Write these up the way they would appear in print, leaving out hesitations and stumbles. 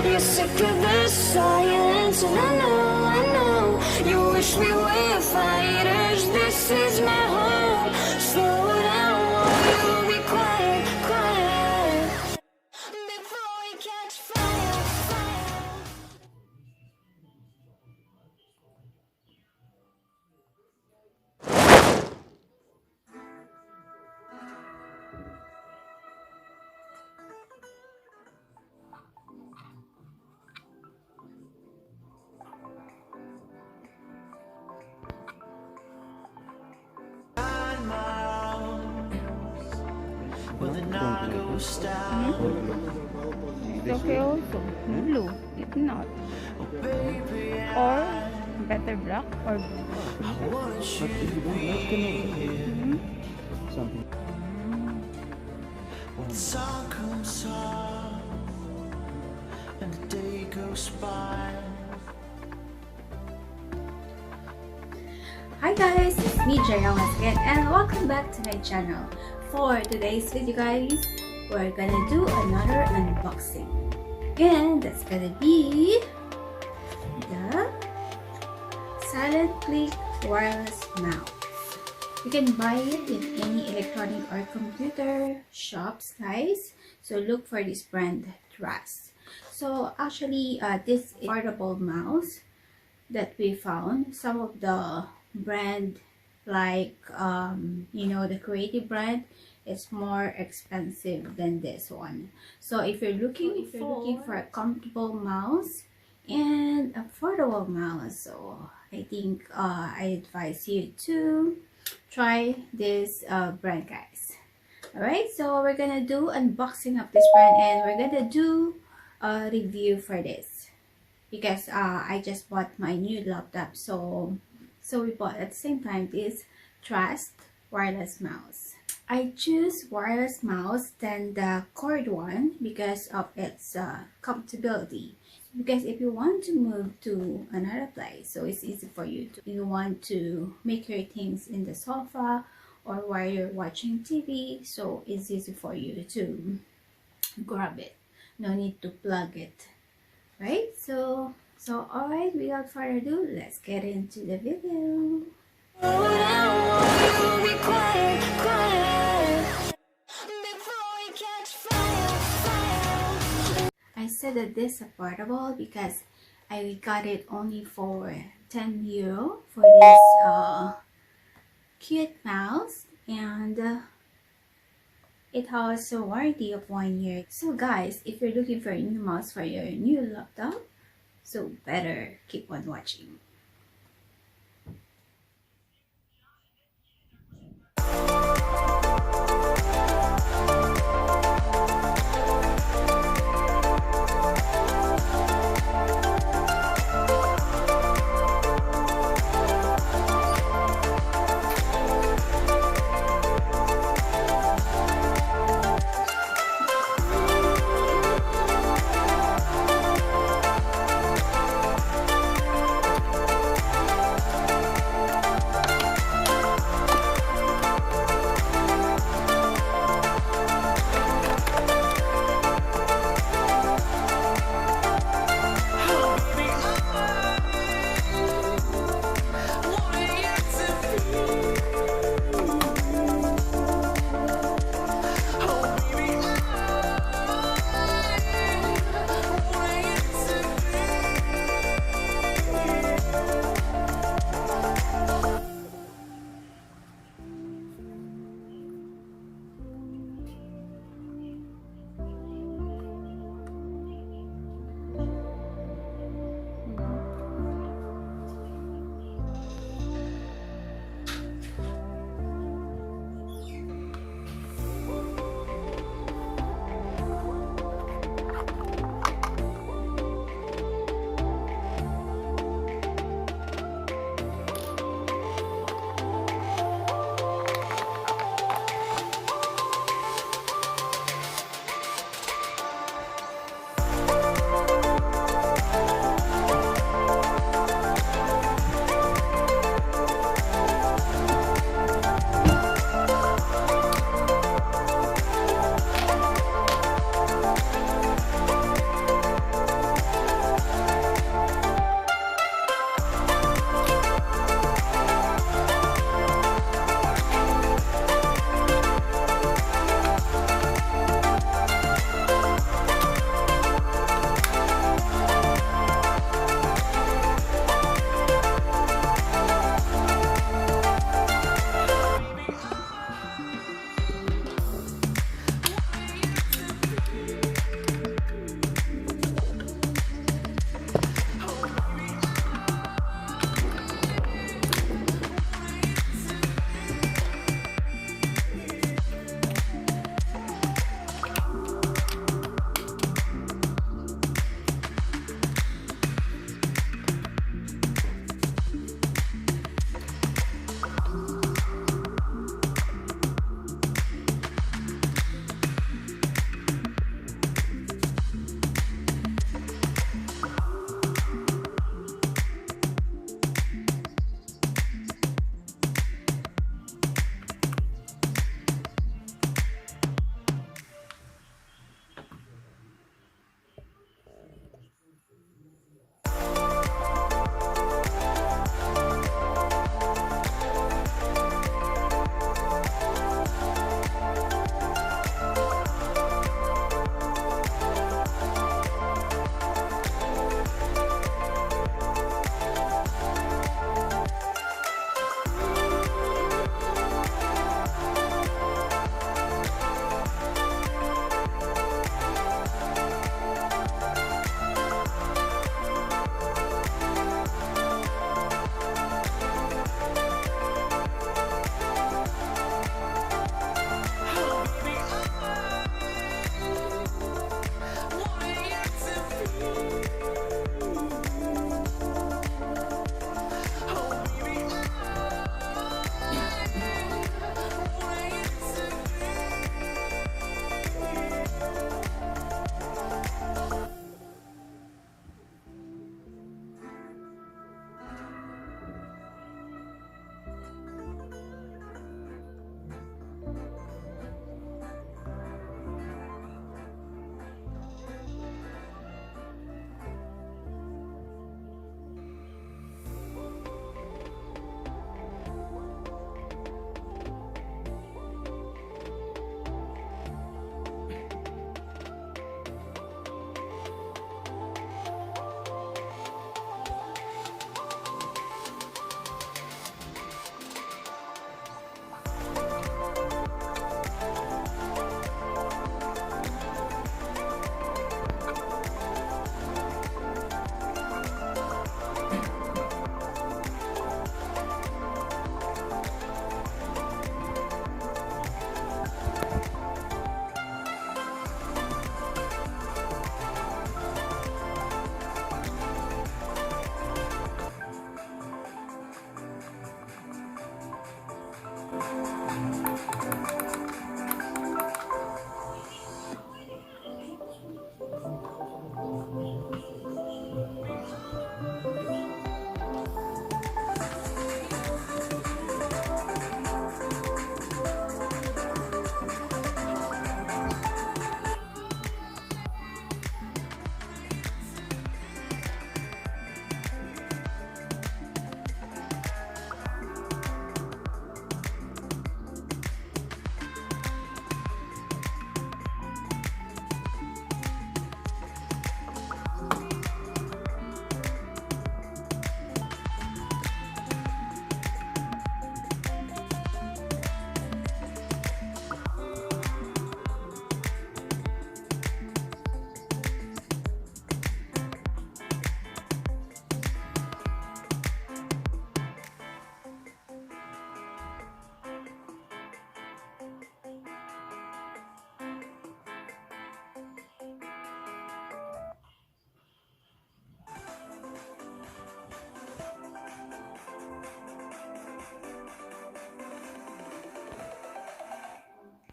You're sick of the silence, and I know you wish we were fighters. This is my home. Slow down, won't you be quiet, quiet, before we catch fire, fire. It's okay also. Blue, if not. Or better black or Something. When sun comes up and the day goes by. Hi guys, it's me Jaya once again and welcome back to my channel. For today's video guys, we're gonna do another unboxing and that's gonna be the Silent Click wireless mouse. You can buy it in any electronic or computer shops guys, so look for this brand Trust. So actually this is portable mouse that we found. Some of the brand like you know, the creative brand is more expensive than this one. So if you're looking for a comfortable mouse and affordable mouse, so I think I advise you to try this brand guys. Alright, so we're gonna do unboxing of this brand and we're gonna do a review for this because I just bought my new laptop, so we bought at the same time this Trust wireless mouse. I choose wireless mouse than the cord one because of its comfortability. Because if you want to move to another place, so it's easy for you to, you want to make your things in the sofa or while you're watching TV, so it's easy for you to grab it. No need to plug it, right? So alright, without further ado, let's get into the video. Slow down, won't you be quiet, quiet, before we catch fire, fire. I said that this is affordable because I got it only for 10 euro for this cute mouse, and it has a warranty of 1 year. So guys, if you're looking for a new mouse for your new laptop, so better keep on watching.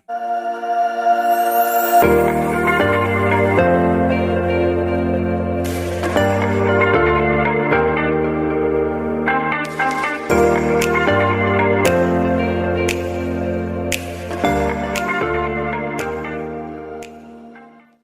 bye.